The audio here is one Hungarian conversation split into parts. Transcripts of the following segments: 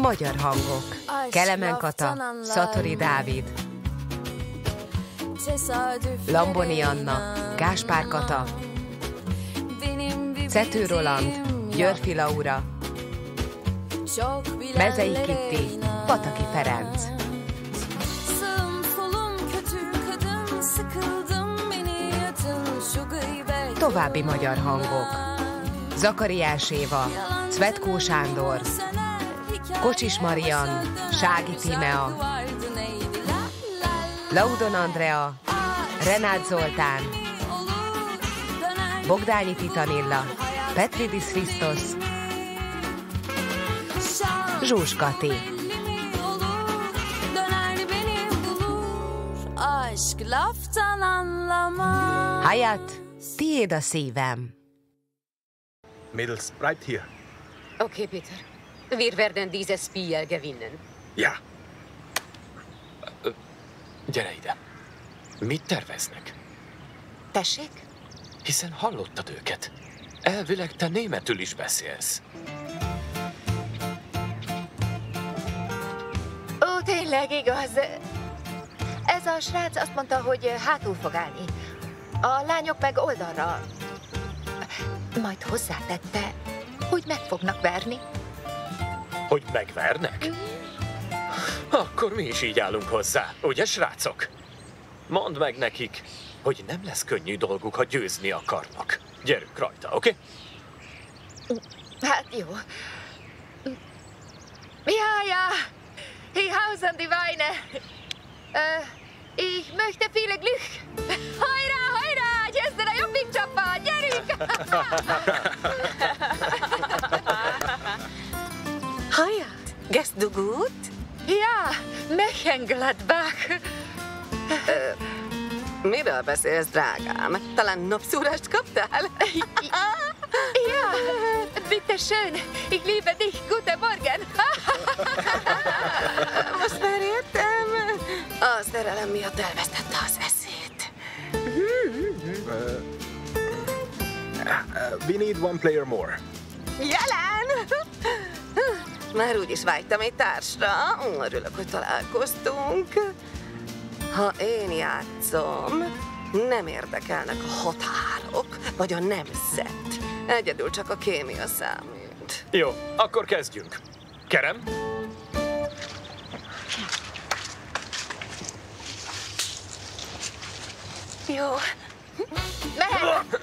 Magyar hangok. Kelemen Kata, Szatori Dávid, Lamboni Anna, Gáspár Kata, Cető Roland, Györfi Laura, Mezei Kitti, Pataki Ferenc. További magyar hangok. Zakariás Éva, Cvetkó Sándor, Kocsis Marian, Sági Tímea, Laudon Andrea, Renát Zoltán, Bogdányi Titanilla, Petridis Christos, Zsús Kati. Hayat, tiéd a szívem. Mädels, bleibt hier. Okay, Peter. Wir werden dieses Spiel gewinnen. Ja. Gyere ide. Mit terveznek? Tessék? Hiszen hallottad őket. Elvileg te németül is beszélsz. Ó, tényleg igaz. Ez a srác azt mondta, hogy hátul fog állni. A lányok meg oldalra. Majd hozzátette, hogy meg fognak verni. Hogy megvernek? Akkor mi is így állunk hozzá, ugye, srácok? Mondd meg nekik, hogy nem lesz könnyű dolguk, ha győzni akarnak. Gyerünk rajta, oké? Hát jó. Ja, ich hausen die Weine. Ich möchte viele Glück. Hajrá, győzzen a jobbik csapat, gyerünk! Hayat, gehst du gut? Ja, Mönchengladbach. Miről beszélsz, drágám? Talán napszúrást kaptál? Ja, bitte schön. Ich liebe dich. Guten Morgen. Most már értem. A szerelem miatt elvesztette az eszét. We need one player more. Jelen! Már úgyis vágytam egy társra. Örülök, hogy találkoztunk. Ha én játszom, nem érdekelnek a határok, vagy a nemzet. Egyedül csak a kémia számít. Jó, akkor kezdjünk. Kerem? Jó. Mehet!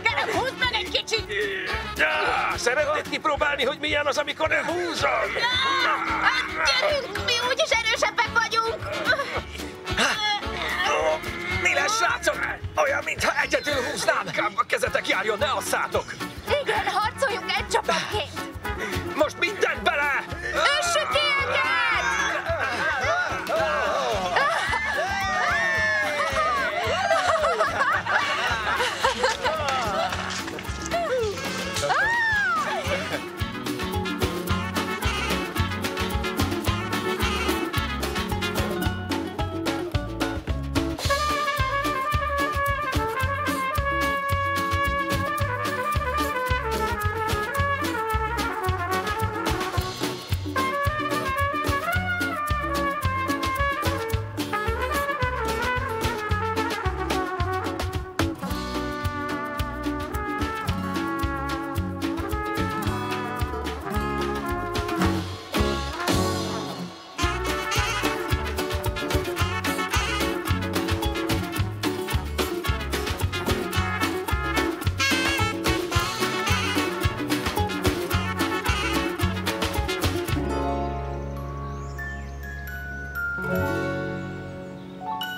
Gyere, húzd meg egy kicsit! Szeretnéd kipróbálni, hogy milyen az, amikor nem húzom? Gyerünk, mi úgyis erősebbek vagyunk! Mi lesz, srácok? Olyan, mintha egyedül húznám. Inkább a kezetek járjon, ne asszátok! Igen, harcoljunk egy csapatként! Most mindent bele! Össük ki egyet!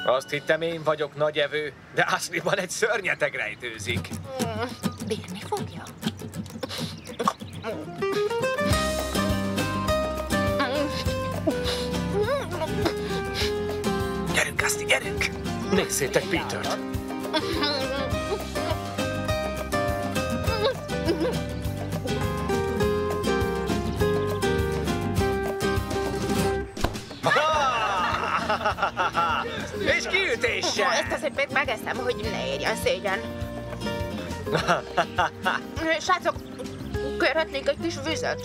Azt hittem, én vagyok nagyevő, de Ashleyban egy szörnyeteg rejtőzik. Bírni fogja. Gyerünk, Ashley, gyerünk! Nézzétek Petert! És kiütéssel! Ezt azért még megeszem, hogy ne érjen szégyen. Srácok, Kérhetnék egy kis vizet?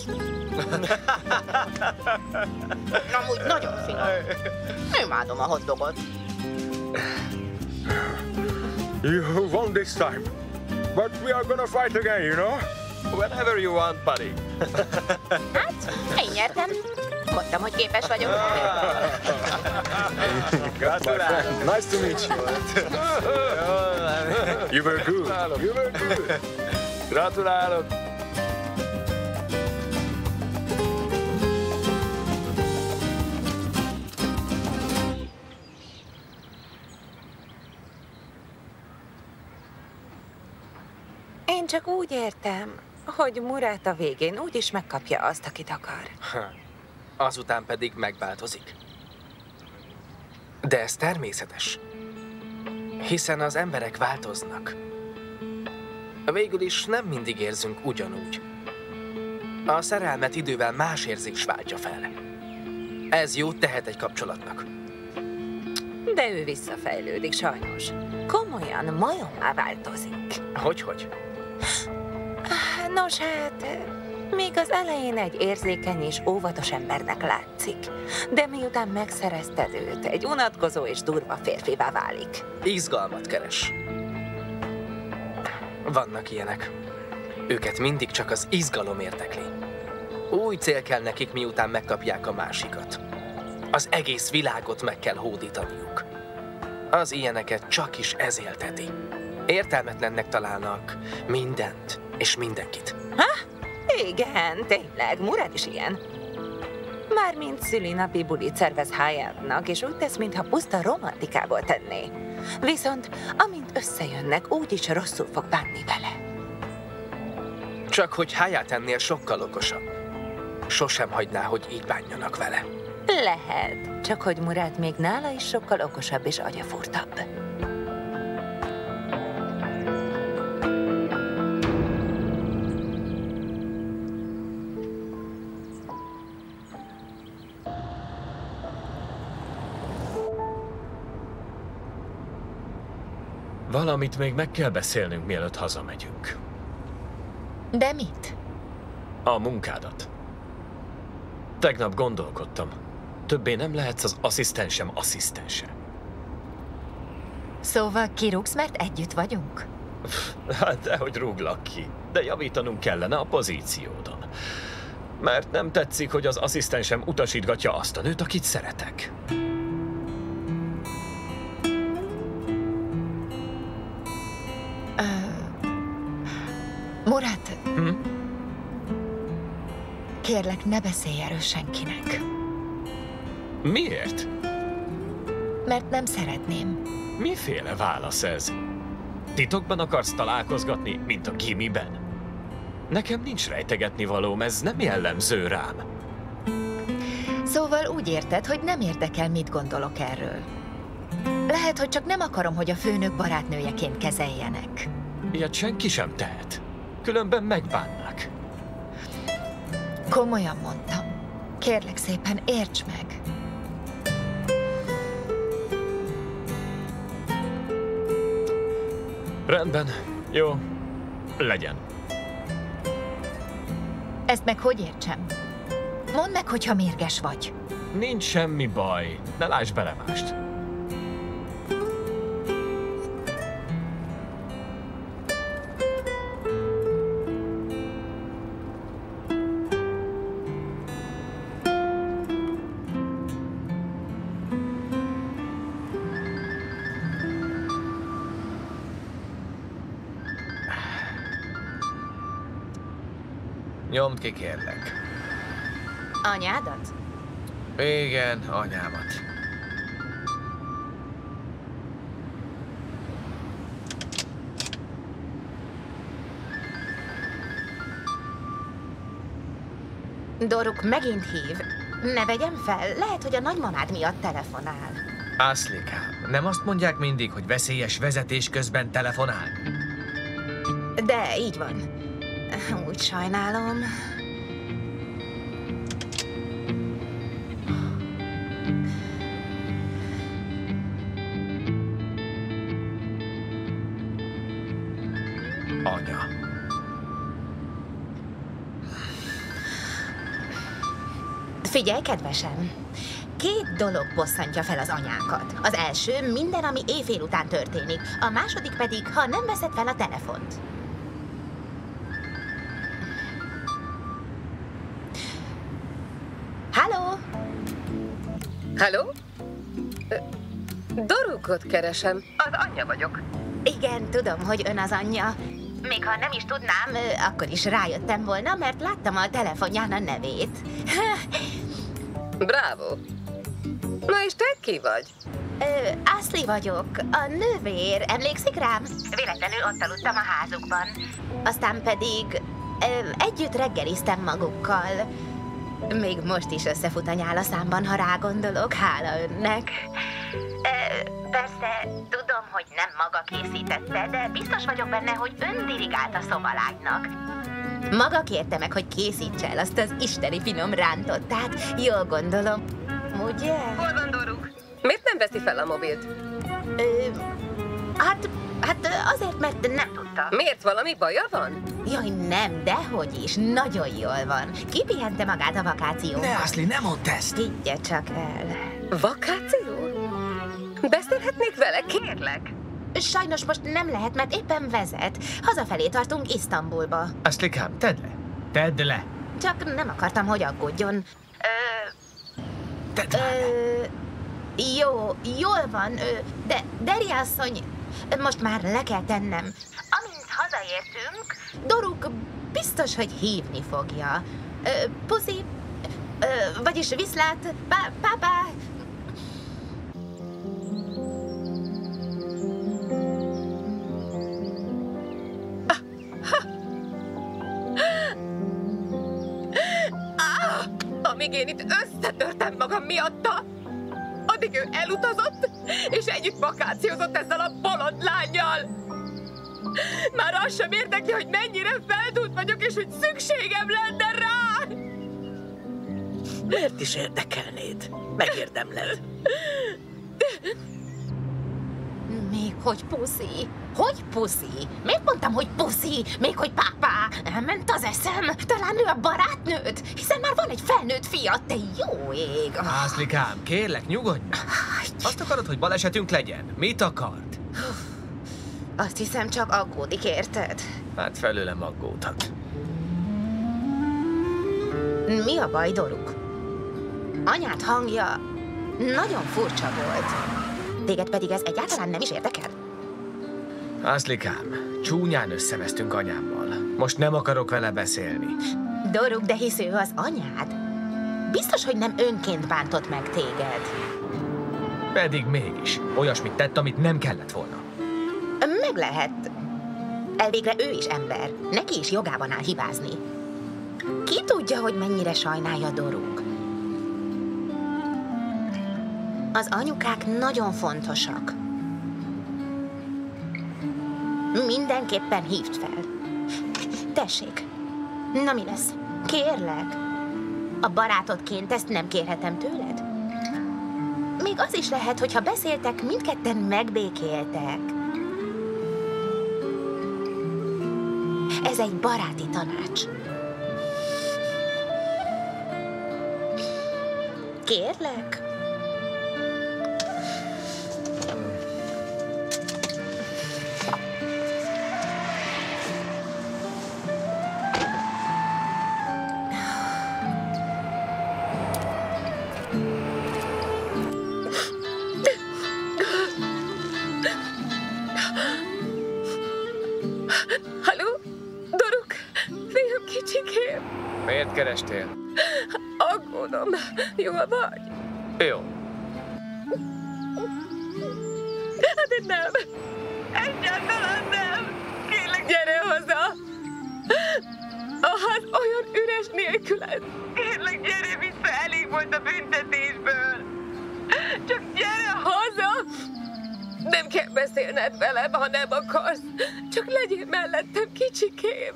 Amúgy nagyon finom. Imádom a hotdogot. You won this time. But we are gonna fight again, you know? Whenever you want, buddy. Hát, én nyertem. Mondtam, hogy képes vagyok. Gratulálok. Nice to meet you. You were good. You were good. Gratulálok. Én csak úgy értem, hogy Murat a végén úgyis megkapja azt, akit akar. Azután pedig megváltozik. De ez természetes. Hiszen az emberek változnak. Végül is nem mindig érzünk ugyanúgy. A szerelmet idővel más érzés váltja fel. Ez jót tehet egy kapcsolatnak. De ő visszafejlődik sajnos. Komolyan majommá változik. Hogy? Nos hát, még az elején egy érzékeny és óvatos embernek látszik. De miután megszerezted őt, egy unatkozó és durva férfivá válik. Izgalmat keres. Vannak ilyenek. Őket mindig csak az izgalom érdekli. Új cél kell nekik, miután megkapják a másikat. Az egész világot meg kell hódítaniuk. Az ilyeneket csak is ez élteti. Értelmetlennek találnak mindent és mindenkit. Igen, tényleg, Murat is ilyen. Mármint szülinapi bulit szervez Hyattnak, és úgy tesz, mintha puszta romantikából tenné. Viszont amint összejönnek, úgyis rosszul fog bánni vele. Csak hogy Hyatt ennél sokkal okosabb. Sosem hagyná, hogy így bánjanak vele. Lehet, csak hogy Murat még nála is sokkal okosabb és agyafúrtabb. Valamit még meg kell beszélnünk, mielőtt hazamegyünk. De mit? A munkádat. Tegnap gondolkodtam. Többé nem lehetsz az asszisztensem asszisztense. Szóval kirúgsz, mert együtt vagyunk? Hát dehogy rúglak ki. De javítanunk kellene a pozíciódon. Mert nem tetszik, hogy az asszisztensem utasítgatja azt a nőt, akit szeretek. Murat, kérlek, ne beszélj erről senkinek. Miért? Mert nem szeretném. Miféle válasz ez? Titokban akarsz találkozgatni, mint a gimiben? Nekem nincs rejtegetni valóm, ez nem jellemző rám. Szóval úgy érted, hogy nem érdekel, mit gondolok erről. Lehet, hogy csak nem akarom, hogy a főnök barátnőjeként kezeljenek. Ilyet senki sem tehet. Különben megbánnák. Komolyan mondtam. Kérlek szépen, érts meg. Rendben. Jó. Legyen. Ezt meg hogy értsem? Mondd meg, hogyha mérges vagy. Nincs semmi baj. Ne láss bele mást. Nyomd ki, kérlek. Anyádat? Igen, anyámat. Doruk megint hív. Ne vegyem fel, lehet, hogy a nagymamád miatt telefonál. Aszlikám, nem azt mondják mindig, hogy veszélyes vezetés közben telefonál? De így van. Úgy sajnálom. Anya. Figyelj, kedvesem! 2 dolog bosszantja fel az anyákat. Az első, minden, ami éjfél után történik. A második pedig, ha nem veszed fel a telefont. Halló? Halló? Dorukot keresem. Az anyja vagyok. Igen, tudom, hogy ön az anyja. Még ha nem is tudnám, akkor is rájöttem volna, mert láttam a telefonján a nevét. Bravo. Na és te ki vagy? Ashley vagyok, a nővér. Emlékszik rám? Véletlenül ott aludtam a házukban. Aztán pedig együtt reggeliztem magukkal. Még most is összefut a nyálaszámban, ha rágondolok, hála önnek. Persze, tudom, hogy nem maga készítette, de biztos vagyok benne, hogy ön dirigált a szobalánynak. Maga kérte meg, hogy készítse el azt az isteni finom rántottát. Jól gondolom, ugye? Hol van Doruk? Miért nem veszi fel a mobilt? Hát azért, mert nem tudta. Miért, valami baja van? Jaj, nem, dehogy is. Nagyon jól van. Kipihente magát a vakációban. Ne, Ashley, nem mondd ezt! Higgye csak el. Vakáció? Beszélhetnék vele, kérlek? Sajnos most nem lehet, mert éppen vezet. Hazafelé tartunk Isztambulba. Ashley-kám, tedd le! Tedd le! Csak nem akartam, hogy aggódjon. Tedd le! Jó, jól van, de Deri asszony, most már le kell tennem. Amint hazaértünk, Doruk biztos, hogy hívni fogja. Puszi, vagyis viszlát, pápá. Amíg én itt összetörtem magam miatta, addig ő elutazott, és együtt vakációzott ezzel a bolond lánnyal. Már az sem érdekli, hogy mennyire feltúlt vagyok, és hogy szükségem lenne rá. Miért is érdekelnéd? Megérdemled. Még hogy puszi? Hogy puszi? Miért mondtam, hogy puszi? Még hogy pápá? Elment az eszem. Talán ő a barátnőd? Hiszen már van egy felnőtt fia, te jó ég. Ashley-kám, kérlek, nyugodj meg. Azt akarod, hogy balesetünk legyen? Mit akart? Azt hiszem, csak aggódik, érted? Hát felőlem aggódhat. Mi a baj, Doruk? Anyád hangja nagyon furcsa volt. Téged pedig ez egyáltalán nem is érdekel? Ashley-kám, csúnyán összevesztünk anyámmal. Most nem akarok vele beszélni. Doruk, de hisz ő az anyád. Biztos, hogy nem önként bántott meg téged. Pedig mégis. Olyasmit tett, amit nem kellett volna. Meg lehet. Elvégre ő is ember. Neki is jogában áll hibázni. Ki tudja, hogy mennyire sajnálja Doruk? Az anyukák nagyon fontosak. Mindenképpen hívd fel. Tessék. Na mi lesz? Kérlek. A barátodként ezt nem kérhetem tőled? Még az is lehet, hogyha beszéltek, mindketten megbékéltek. Ez egy baráti tanács. Kérlek. Miért kerestél? Aggódom. Jól vagy? Jó. De nem. Egyáltalán nem. Kérlek, gyere haza. A ház olyan üres nélküled. Kérlek, gyere vissza, elég volt a büntetésből. Csak gyere haza. Nem kell beszélned velem, ha nem akarsz. Csak legyél mellettem, kicsikém.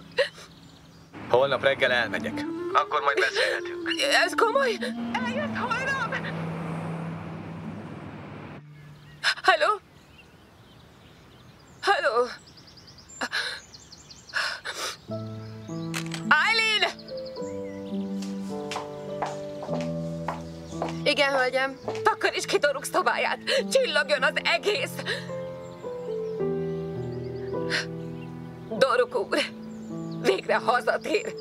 Holnap reggel elmegyek. Akkor majd beszélhetünk. Ez komoly? Eljössz holnap? Halló? Halló? Eileen! Igen, hölgyem. Takaríts ki Doruk szobáját! Csillogjon az egész! Doruk úr, végre hazatér.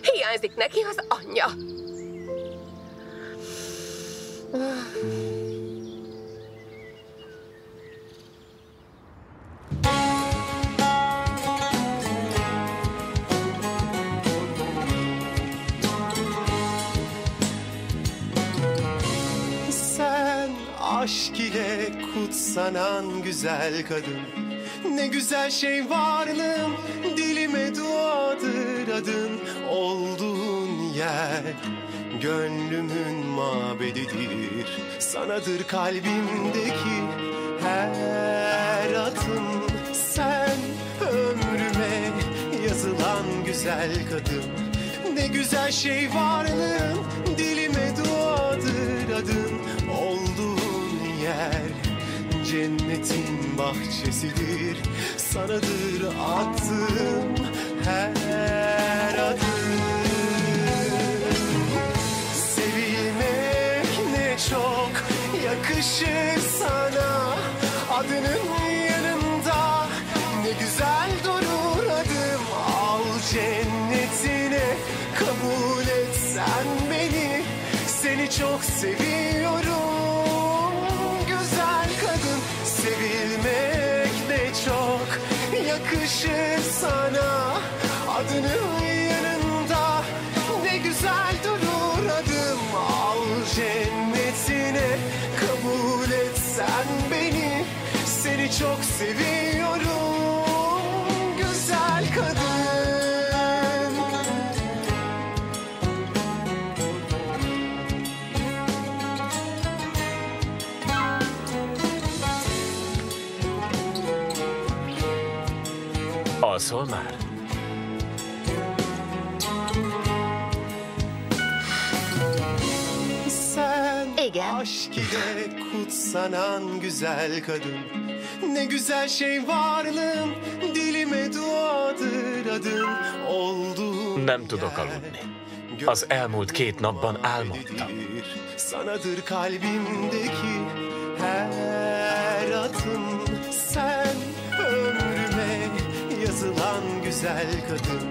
Hiányzik neki az anyja. Sen aşk ile kutsanan güzel kadın. Ne güzel şey varlığım, dilime duadır adın. Olduğun yer gönlümün mabedidir. Sanadır kalbimdeki her adım. Sen ömrüme yazılan güzel kadın. Ne güzel şey varlığım, dilime duadır adın. Olduğun yer cennetin bahçesidir. Sanadır attığım her adım. Sevilmek ne çok yakışır sana. Adının yanında ne güzel durur adım. Al cennetine kabul et sen beni. Seni çok seviyorum güzel kadın. Sevilmek ne çok yakışır sana. Adının yanında ne güzel durur adım. Al cennetine kabul et sen beni. Seni çok seviyorum güzel kadın. Alszol már? Sen Igen. aşk ile kutsanan güzel kadın. Ne güzel şey varlığım, dilime duadır adın. Olduğun Nem tudok aludni. Az elmúlt 2 napban álmodtam. Sanadır kalbimdeki her adım. Sen ömrüme yazılan güzel kadın.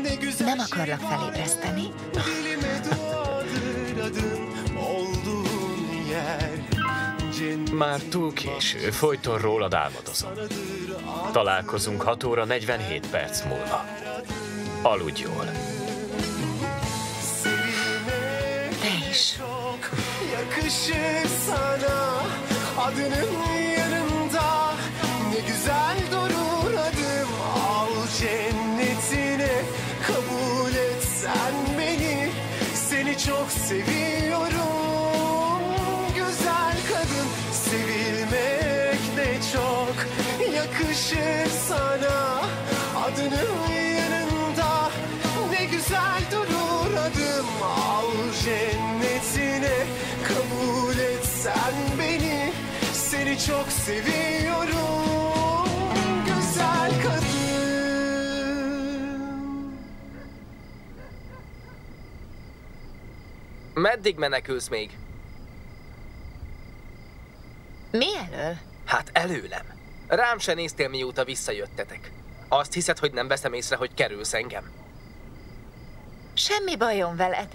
Ne güzel Nem akarlak felébreszteni. dilime duadır adın. Olduğun yer Már túl késő, folyton rólad álmodozom. Találkozunk 6 óra 47 perc múlva. Aludj jól. Te is. yakışır sana. Adının yanında ne güzel durur adım. Al cennetine kabul et sen beni. Seni çok seviyorum güzel kadın. Sevilmek ne çok yakışır sana. Adının yanında ne güzel durur adım. Al cennetine kabul et sen beni. Seni çok seviyorum güzel kadın. Meddig menekülsz még? Mi elől? Hát előlem. Rám se néztél, mióta visszajöttetek. Azt hiszed, hogy nem veszem észre, hogy kerülsz engem? Semmi bajom veled.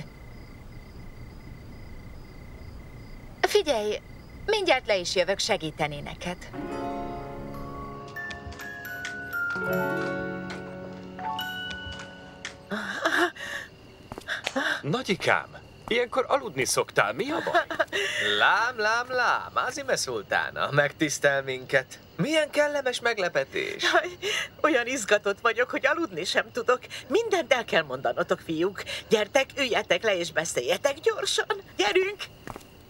Figyelj, mindjárt le is jövök segíteni neked. Nagyikám, ilyenkor aludni szoktál, mi a baj? Lám, Azime szultána, megtisztel minket. Milyen kellemes meglepetés. Jaj, olyan izgatott vagyok, hogy aludni sem tudok. Mindent el kell mondanotok, fiúk. Gyertek, üljetek le és beszéljetek gyorsan. Gyerünk!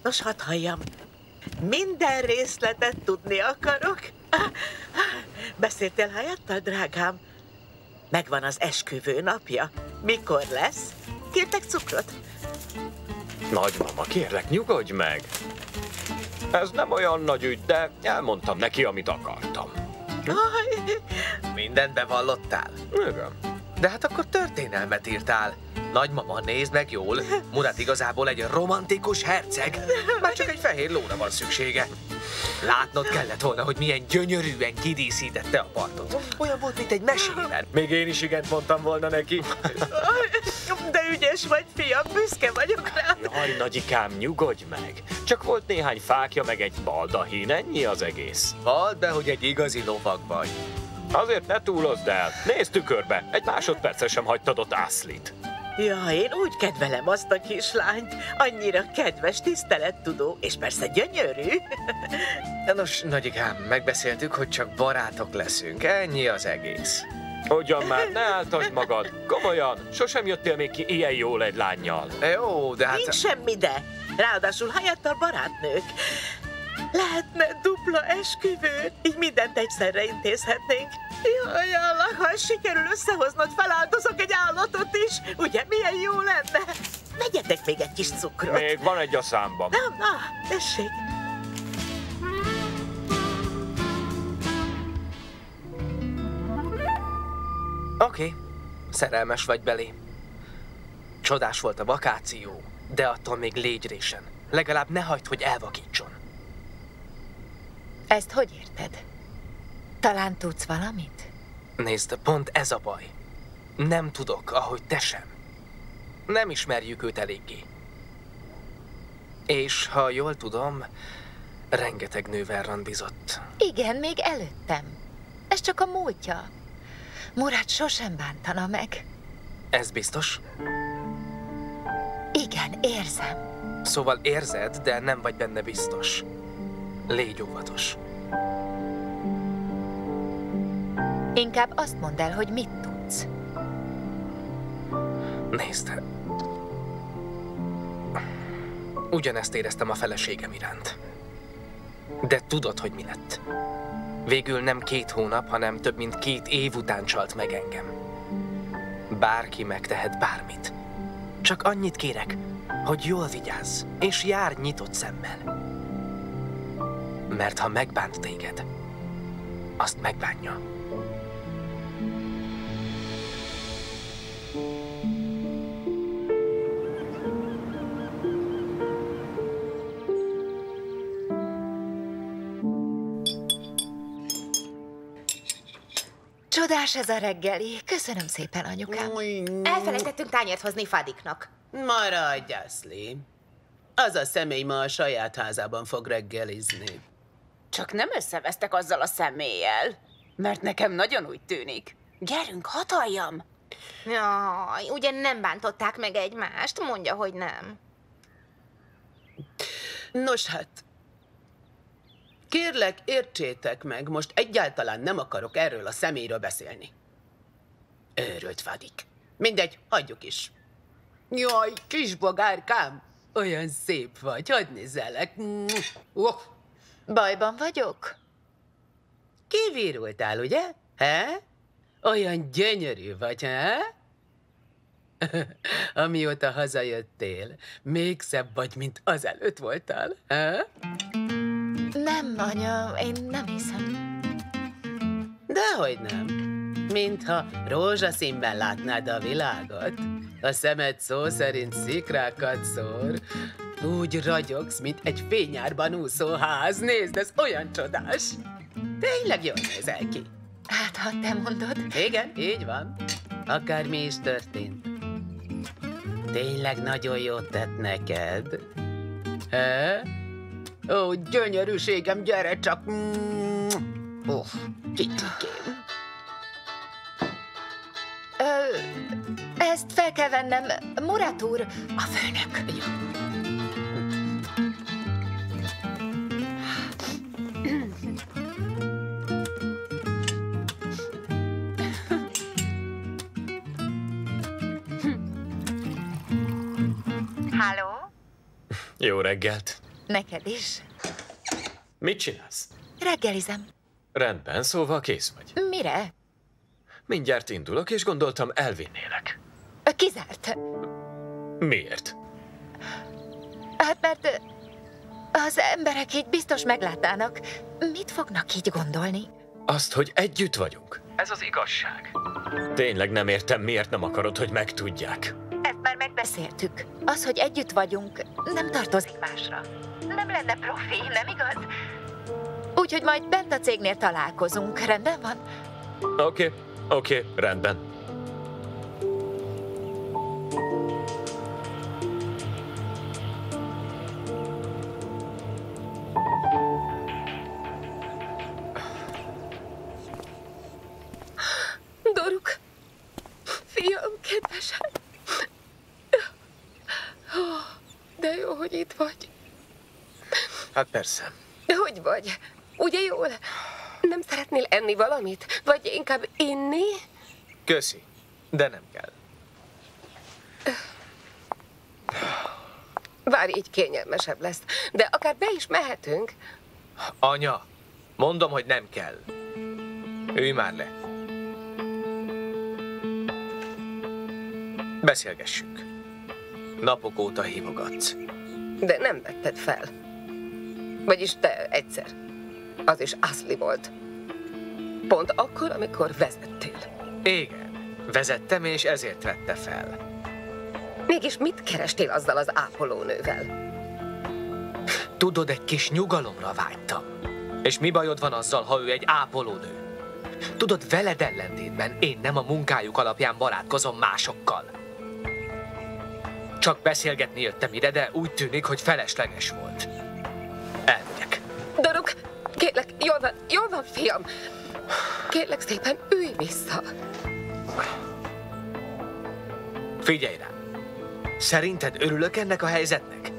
Nos, hadd halljam. Minden részletet tudni akarok. Beszéltél Hayattal, drágám? Megvan az esküvő napja. Mikor lesz? Kértek cukrot? Nagymama, kérlek, nyugodj meg! Ez nem olyan nagy ügy, de elmondtam neki, amit akartam. Mindent bevallottál? Igen. De hát akkor történelmet írtál. Nagymama, nézd meg jól. Murat igazából egy romantikus herceg. Már csak egy fehér lóra van szüksége. Látnod kellett volna, hogy milyen gyönyörűen kidíszítette a partot. Olyan volt, mint egy mesében. Még én is igent mondtam volna neki. De ügyes vagy, fiam, büszke vagyok rá. Jaj, nagyikám, nyugodj meg. Csak volt néhány fákja, meg egy baldahín, ennyi az egész. Vald be, hogy egy igazi lovag vagy. Azért ne túlozd el. Nézd tükörbe, egy másodpercre sem hagytad ott Ashleyt. Ja, én úgy kedvelem azt a kislányt. Annyira kedves, tisztelettudó, és persze gyönyörű. Nos, nagyikám, megbeszéltük, hogy csak barátok leszünk. Ennyi az egész. Ugyan már, ne áltasd magad. Komolyan, sosem jöttél még ki ilyen jól egy lánnyal. Jó, de hát... Nincs semmi de. Ráadásul helyettel barátnők. Lehetne dupla esküvő, így mindent egyszerre intézhetnénk. Jaj, Allah, ha sikerül összehoznod, feláldozok egy állatot is. Ugye, milyen jó lenne? Vegyetek még egy kis cukrot. Még van egy a számban. Na, tessék. Oké, szerelmes vagy belé. Csodás volt a vakáció, de attól még légy résen. Legalább ne hagyd, hogy elvakítson. Ezt hogy érted? Talán tudsz valamit? Nézd, pont ez a baj. Nem tudok, ahogy te sem. Nem ismerjük őt eléggé. És ha jól tudom, rengeteg nővel randizott. Igen, még előttem. Ez csak a múltja. Murat sosem bántana meg. Ez biztos? Igen, érzem. Szóval érzed, de nem vagy benne biztos. Légy óvatos. Inkább azt mondd el, hogy mit tudsz. Nézd. Ugyanezt éreztem a feleségem iránt. De tudod, hogy mi lett? Végül nem 2 hónap, hanem több mint 2 év után csalt meg engem. Bárki megtehet bármit. Csak annyit kérek, hogy jól vigyázz, és járj nyitott szemmel. Mert ha megbánt téged, azt megbánja. Csodás ez a reggeli. Köszönöm szépen, anyukám. Elfelejtettünk tányért hozni Fadiknak. Maradj, Ashley. Az a személy ma a saját házában fog reggelizni. Csak nem összevesztek azzal a személlyel, mert nekem nagyon úgy tűnik. Gyerünk, hataljam! Jaj, ugye nem bántották meg egymást? Mondja, hogy nem. Nos hát, kérlek, értsétek meg, most egyáltalán nem akarok erről a személyről beszélni. Őrült Fadik. Mindegy, hagyjuk is. Jaj, kisbogárkám, olyan szép vagy, hadd nézzelek. Bajban vagyok? Kivirultál, ugye? He? Olyan gyönyörű vagy, he? Amióta hazajöttél, még szebb vagy, mint azelőtt voltál, he? Nem, anya, én nem hiszem. Dehogy nem. Mintha rózsaszínben látnád a világot. A szemed szó szerint szikrákat szór. Úgy ragyogsz, mint egy fényárban úszó ház. Nézd, ez olyan csodás. Tényleg jól nézel ki. Hát, ha te mondod. Igen, így van. Akármi is történt. Tényleg nagyon jót tett neked. He? Ó, gyönyörűségem, gyere csak! Kicsikém. Ezt fel kell vennem. Murat úr, a főnök. Halló? Jó reggelt. Neked is. Mit csinálsz? Reggelizem. Rendben, szóval kész vagy. Mire? Mindjárt indulok, és gondoltam, elvinnélek. Kizárt. Miért? Hát mert az emberek így biztos meglátnának. Mit fognak így gondolni? Azt, hogy együtt vagyunk. Ez az igazság. Tényleg nem értem, miért nem akarod, hogy megtudják. Ezt már már megbeszéltük. Az, hogy együtt vagyunk, nem tartozik másra. Nem lenne profi, nem igaz? Úgyhogy majd bent a cégnél találkozunk. Rendben van? Oké, rendben. Doruk, fiam, kedvesem. De jó, hogy itt vagy. Hát persze. De hogy vagy? Ugye jól? Nem szeretnél enni valamit? Vagy inkább inni? Köszi, de nem kell. Várj, így kényelmesebb lesz. De akár be is mehetünk. Anya, mondom, hogy nem kell. Ülj már le. Beszélgessünk. Napok óta hívogatsz. De nem vetted fel. Vagyis te egyszer. Az is Ashley volt. Pont akkor, amikor vezettél. Igen, vezettem, és ezért vette fel. Mégis mit kerestél azzal az ápolónővel? Tudod, egy kis nyugalomra vágytam. És mi bajod van azzal, ha ő egy ápolónő? Tudod, veled ellentétben én nem a munkájuk alapján barátkozom másokkal. Csak beszélgetni jöttem ide, de úgy tűnik, hogy felesleges volt. Elmegyek. Doruk, kérlek, jól van, fiam. Kérlek szépen, ülj vissza. Figyelj rám. Szerinted örülök ennek a helyzetnek?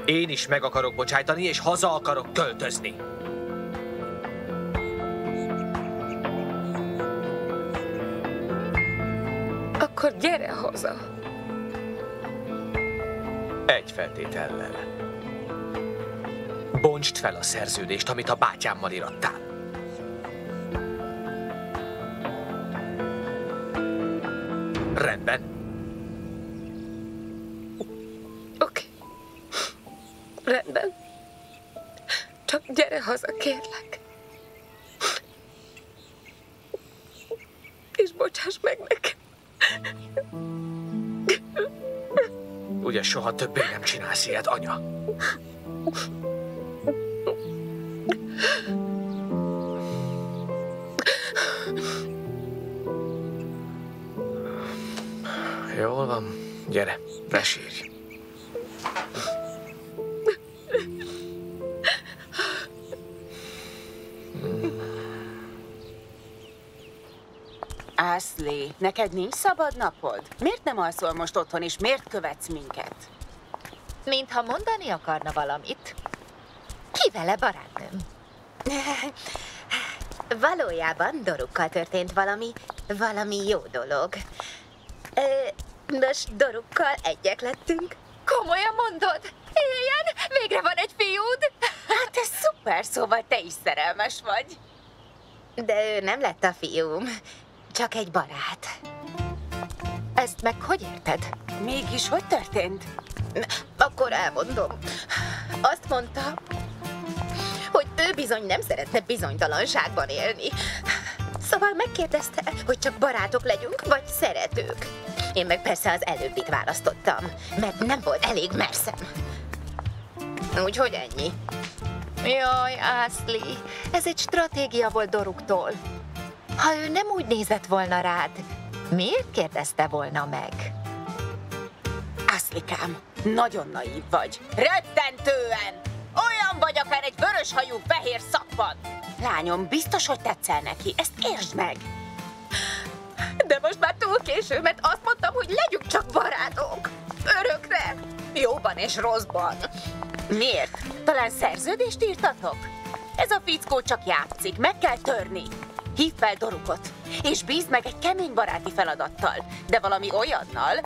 Én is meg akarok bocsájtani, és haza akarok költözni. Akkor gyere haza. Egy feltétellel. Bontsd fel a szerződést, amit a bátyámmal irattál. Rendben. Oké. Rendben. Csak gyere haza, kérlek. És bocsáss meg nekem. Ugye soha többé nem csinálsz ilyet, anya? Jól van, gyere, ne sírj. Ashley, neked nincs szabad napod? Miért nem alszol most otthon, és miért követsz minket? Mintha mondani akarna valamit. Ki vele, barátnőm? Valójában Dorukkal történt valami jó dolog. Nos, Dorukkal egyek lettünk. Komolyan mondod? Éljen, végre van egy fiúd! Hát ez szuper, szóval te is szerelmes vagy. De ő nem lett a fiúm, csak egy barát. Ezt meg hogy érted? Mégis hogy történt? Akkor elmondom. Azt mondta, hogy ő bizony nem szeretne bizonytalanságban élni. Szóval megkérdezte, hogy csak barátok legyünk, vagy szeretők. Én meg persze az előbbit választottam, mert nem volt elég merszem. Úgyhogy ennyi. Jaj, Ashley, ez egy stratégia volt Doruktól. Ha ő nem úgy nézett volna rád, miért kérdezte volna meg? Ashley-kám, nagyon naív vagy. Rettentően! Olyan vagy, akár egy vöröshajú fehér szappan. Lányom, biztos, hogy tetszel neki. Ezt értsd meg. De most már túl késő, mert azt mondtam, hogy legyünk csak barátok. Örökre. Jóban és rosszban. Miért? Talán szerződést írtatok? Ez a fickó csak játszik, meg kell törni. Hívd fel Dorukot, és bízd meg egy kemény baráti feladattal, de valami olyannal,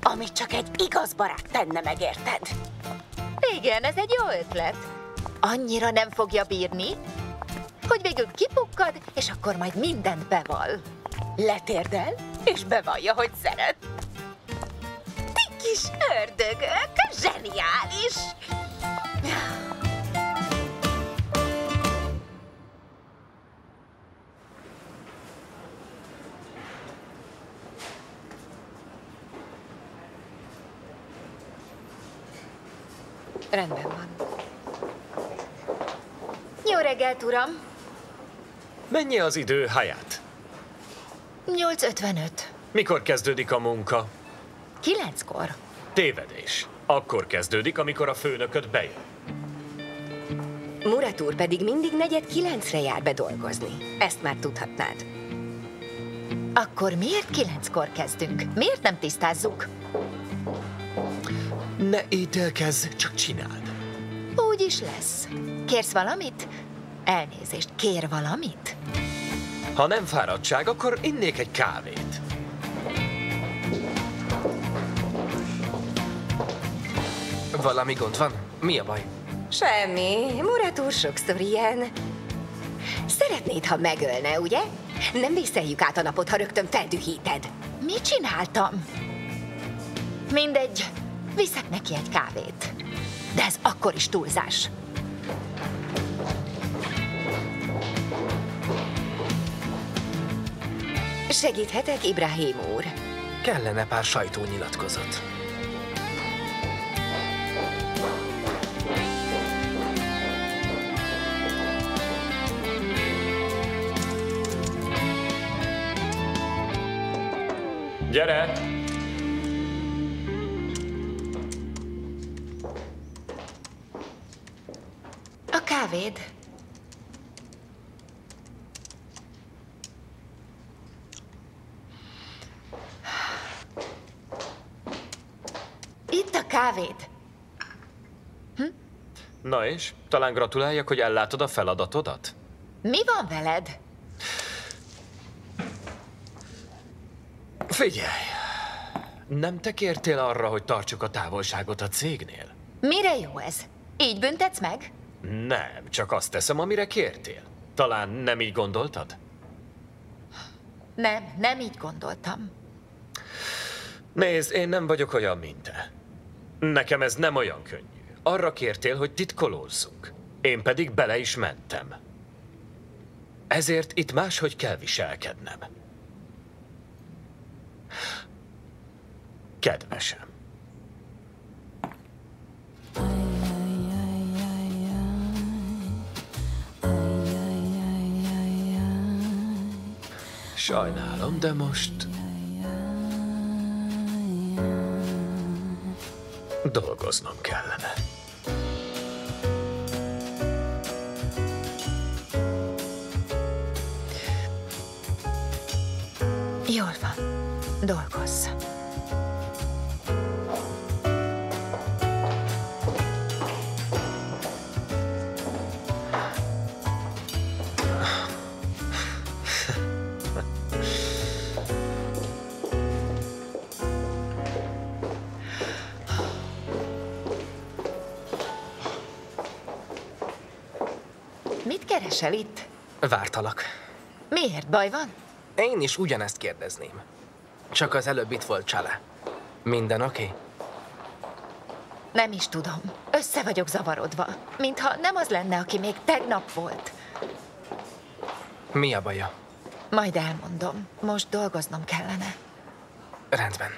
amit csak egy igaz barát tenne meg, érted? Igen, ez egy jó ötlet. Annyira nem fogja bírni, hogy végül kipukkad, és akkor majd mindent bevall. Letérdel, és bevallja, hogy szeret. Ti kis ördögök, zseniális! Rendben van. Jó reggelt, uram! Mennyi az idő, Hayat? 8:55. Mikor kezdődik a munka? 9-kor. Tévedés. Akkor kezdődik, amikor a főnököd bejön. Murat úr pedig mindig 8:45-re jár be dolgozni. Ezt már tudhatnád. Akkor miért 9-kor kezdünk? Miért nem tisztázzuk? Ne ítélkezz, csak csináld. Úgy is lesz. Kérsz valamit? Elnézést, kér valamit? Ha nem fáradtság, akkor innék egy kávét. Valami gond van? Mi a baj? Semmi. Murat úr sokszor ilyen. Szeretnéd, ha megölne, ugye? Nem vészeljük át a napot, ha rögtön feldühíted. Mit csináltam? Mindegy, viszek neki egy kávét. De ez akkor is túlzás. Segíthetek, Ibrahim úr? Kellene pár sajtónyilatkozat. Gyere! A kávéd. Itt a kávéd. Na és? Talán gratuláljak, hogy ellátod a feladatodat? Mi van veled? Figyelj! Nem te kértél arra, hogy tartsuk a távolságot a cégnél? Mire jó ez? Így büntetsz meg? Nem, csak azt teszem, amire kértél. Talán nem így gondoltad? Nem így gondoltam. Nézd, én nem vagyok olyan, mint te. Nekem ez nem olyan könnyű. Arra kértél, hogy titkolózzunk. Én pedig bele is mentem. Ezért itt máshogy kell viselkednem. Kedvesem. Sajnálom, de most... dolgoznom kellene. Jól van. Dolgozz. Mit keresel itt? Vártalak. Miért? Baj van? Én is ugyanezt kérdezném. Csak az előbb itt volt Csale. Minden oké? Nem is tudom. Össze vagyok zavarodva. Mintha nem az lenne, aki még tegnap volt. Mi a baja? Majd elmondom. Most dolgoznom kellene. Rendben.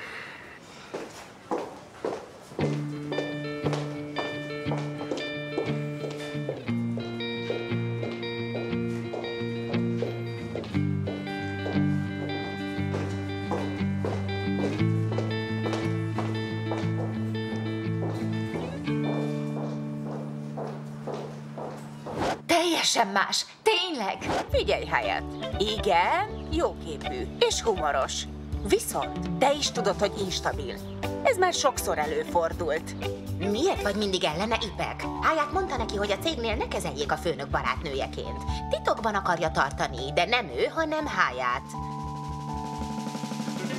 Teljesen más. Tényleg. Figyelj, Hayat. Igen, jóképű és humoros. Viszont te is tudod, hogy instabil. Ez már sokszor előfordult. Miért vagy mindig ellene, Ipek? Hayat mondta neki, hogy a cégnél ne kezeljék a főnök barátnőjeként. Titokban akarja tartani, de nem ő, hanem Hayat.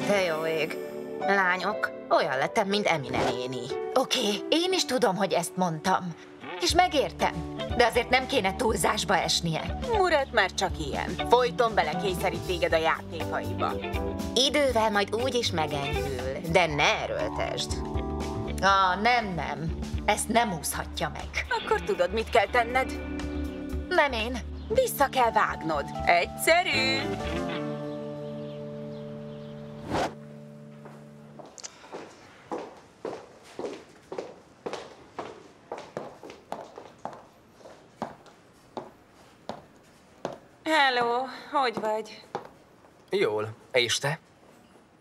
Te jó ég. Lányok, olyan lettem, mint Emine néni. Oké, én is tudom, hogy ezt mondtam. És megértem. De azért nem kéne túlzásba esnie. Murat már csak ilyen. Folyton belekényszerít téged a játékaiba. Idővel majd úgy is megenyhül, de ne erőltesd. Nem. Ezt nem úszhatja meg. Akkor tudod, mit kell tenned? Nem én. Vissza kell vágnod. Egyszerű. Hello, hogy vagy? Jól. És te?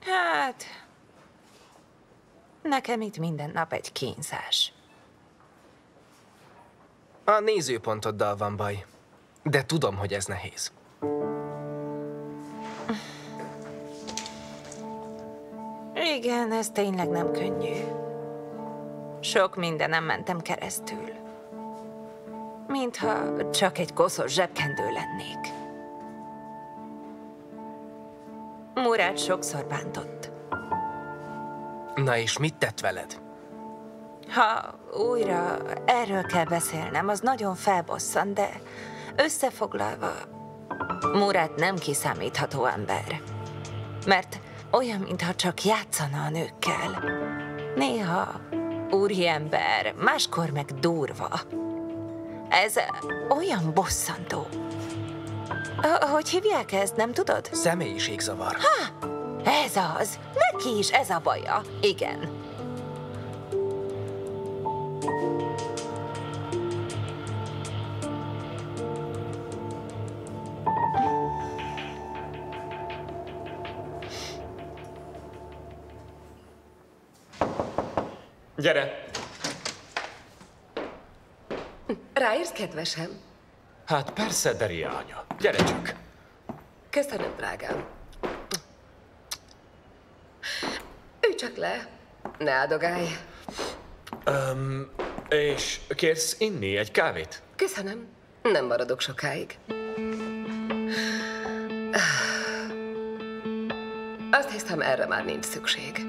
Hát... Nekem itt minden nap egy kínzás. A nézőpontoddal van baj. De tudom, hogy ez nehéz. Igen, ez tényleg nem könnyű. Sok mindenem mentem keresztül. Mintha csak egy koszos zsebkendő lennék. Murat sokszor bántott. Na és mit tett veled? Ha újra erről kell beszélnem, az nagyon felbosszant, de összefoglalva, Murat nem kiszámítható ember. Mert olyan, mintha csak játszana a nőkkel. Néha úriember, máskor meg durva. Ez olyan bosszantó. Hogy hívják ezt, nem tudod? Személyiségzavar. Ha! Ez az! Neki is ez a baja. Igen. Gyere! Ráérsz, kedvesem? Hát persze, Deria anya. Gyere csak! Köszönöm, drágám. Ülj csak le. Ne áldogálj. És kérsz inni egy kávét? Köszönöm. Nem maradok sokáig. Azt hiszem, erre már nincs szükség.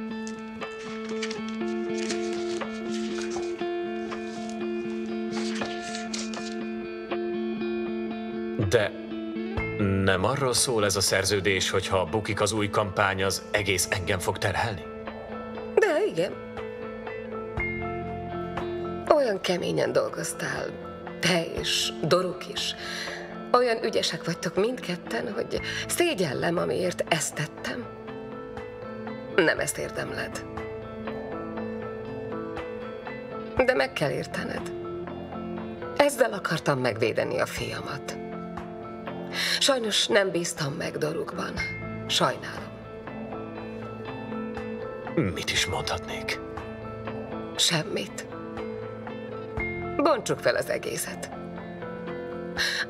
De nem arról szól ez a szerződés, hogy ha bukik az új kampány, az egész engem fog terhelni? De igen. Olyan keményen dolgoztál, te és Doruk is. Olyan ügyesek vagytok mindketten, hogy szégyellem, amiért ezt tettem. Nem ezt érdemled. De meg kell értened. Ezzel akartam megvédeni a fiamat. Sajnos nem bíztam meg Dorukban. Sajnálom. Mit is mondhatnék? Semmit. Bontsuk fel az egészet.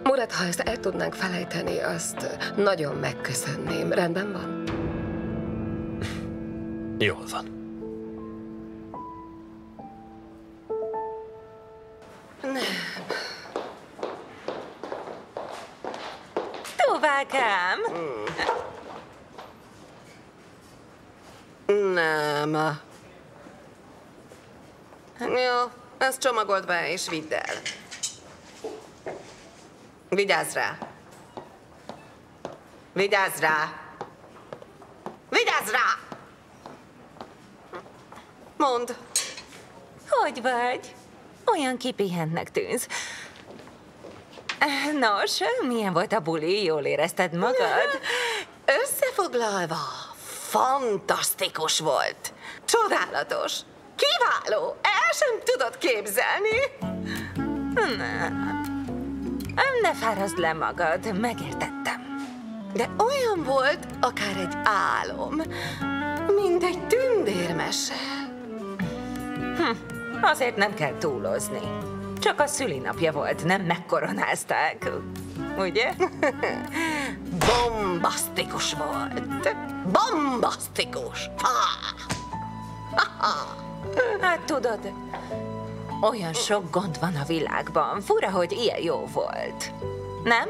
Murat, ha ezt el tudnánk felejteni, azt nagyon megköszönném. Rendben van? Jól van. Továbbám! Nem. Jó, ezt csomagold be és vidd el. Vigyázz rá! Vigyázz rá! Vigyázz rá! Mondd! Hogy vagy? Olyan kipihentnek tűnsz. Nos, milyen volt a buli? Jól érezted magad? Összefoglalva, fantasztikus volt. Csodálatos. Kiváló. El sem tudod képzelni. Ne fárazd le magad, megértettem. De olyan volt, akár egy álom, mint egy tündérmese. Azért nem kell túlozni. Csak a szülinapja volt, nem megkoronázták. Ugye? Bombasztikus volt. Bombasztikus. Hát tudod, olyan sok gond van a világban. Fura, hogy ilyen jó volt. Nem?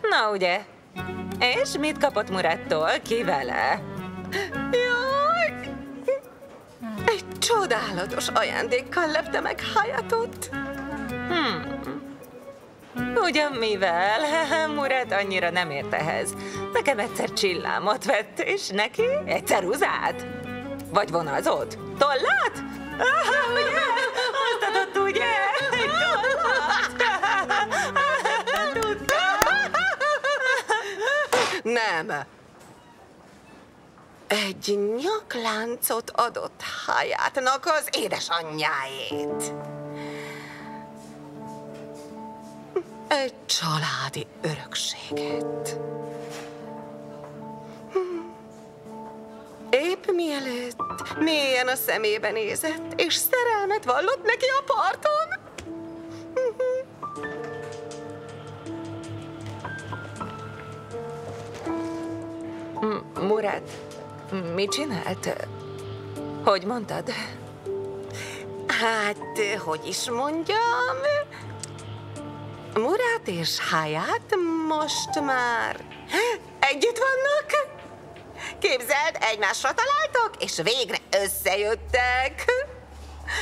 Na ugye? És mit kapott Murattól? Ki vele? Jaj! Egy csodálatos ajándékkal lepte meg Hayatot. Ugyan mivel? Murat annyira nem ért ehhez. Nekem egyszer csillámot vett, és neki egy ceruzát. Vagy vonalzót? Tollát? Ugye? Azt adott, ugye? Egy tollat? Nem. Egy nyakláncot adott Hayatnak az édesanyjáét. Egy családi örökséget. Épp mielőtt mélyen a szemébe nézett, és szerelmet vallott neki a parton. Murad, mit csinált? Hogy mondtad? Hát, hogy is mondjam? Murad és Hayat most már együtt vannak. Képzeld, egymásra találtak, és végre összejöttek.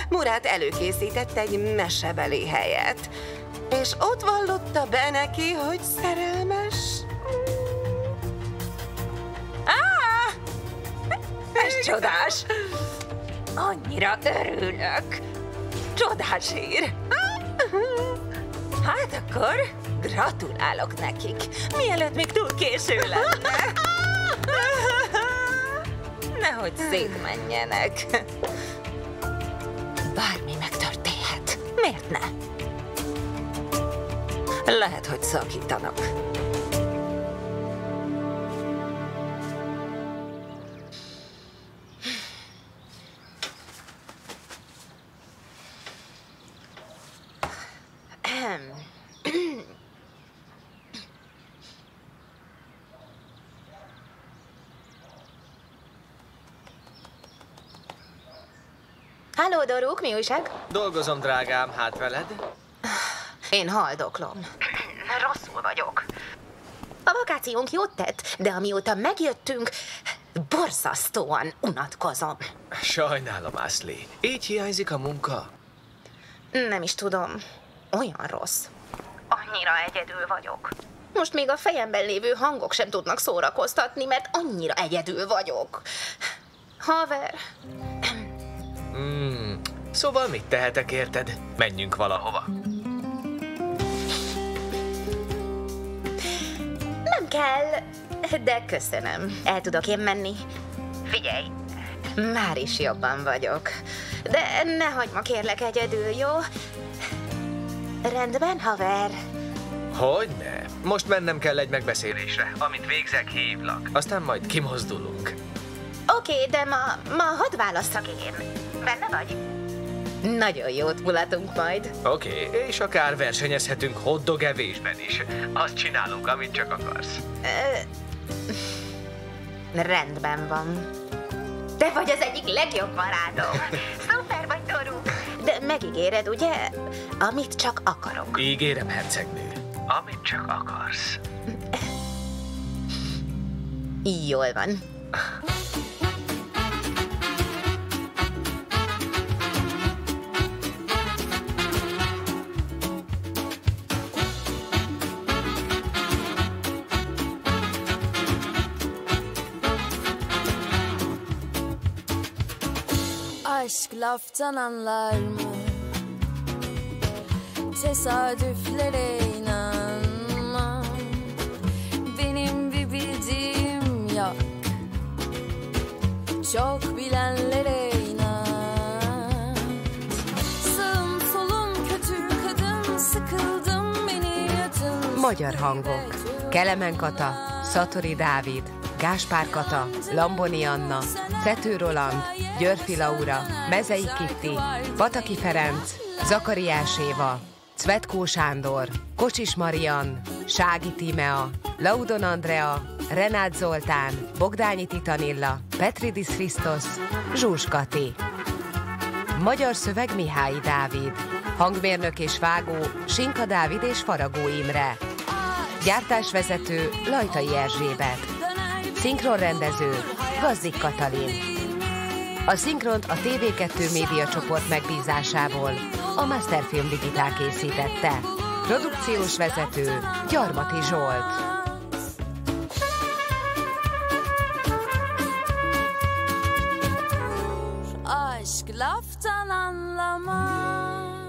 Murad előkészített egy mesebeli helyet, és ott vallotta be neki, hogy szerelmes. Ez csodás! Annyira örülök! Csodás hír! Hát akkor gratulálok nekik, mielőtt még túl késő lenne. Nehogy szétmenjenek. Bármi megtörténhet. Miért ne? Lehet, hogy szakítanak. Halló, Doruk, mi újság? Dolgozom, drágám, hát veled? Én haldoklom. Rosszul vagyok. A vakációnk jót tett, de amióta megjöttünk, borzasztóan unatkozom. Sajnálom, Ashley. Így hiányzik a munka? Nem is tudom. Olyan rossz. Annyira egyedül vagyok. Most még a fejemben lévő hangok sem tudnak szórakoztatni, mert annyira egyedül vagyok. Haver. Szóval mit tehetek, érted? Menjünk valahova. Nem kell, de köszönöm. El tudok én menni. Figyelj, már is jobban vagyok. De ne hagyd ma kérlek egyedül, jó? Rendben, haver? Hogyne? Most mennem kell egy megbeszélésre. Amint végzek, hívlak. Aztán majd kimozdulunk. Oké, de ma hadd válasszak én. Benne vagy? Nagyon jót mulatunk majd. Oké, és akár versenyezhetünk hotdog evésben is. Azt csinálunk, amit csak akarsz. Rendben van. Te vagy az egyik legjobb barátom. Szuper vagy, Doruk. De megígéred, ugye? Amit csak akarok. Ígérem, hercegnő. Amit csak akarsz. Jól van. Aşk laftan anlar mı? Tesadüflere inanma. Benim bir bildiğim yok. Çok bilenlere inat. Sağım solum kötü kadın, sıkıldım beni yatın. Magyar hangok. Kelemen Kata, Szatori Dávid, Gáspár Kata, Lamboni Anna, Cető Roland, Györfi Laura, Mezei Kitti, Pataki Ferenc, Zakariás Éva, Cvetkó Sándor, Kocsis Marian, Sági Tímea, Laudon Andrea, Renát Zoltán, Bogdányi Titanilla, Petridis Krisztos, Zsús Kati. Magyar szöveg Mihályi Dávid. Hangmérnök és vágó Sinka Dávid és Faragó Imre. Gyártásvezető Lajtai Erzsébet. Szinkronrendező Gazzik Katalin. A szinkront a TV2 média csoport megbízásából a Masterfilm Digitál készítette. Produkciós vezető Gyarmati Zsolt. Aşk laftan anlamaz.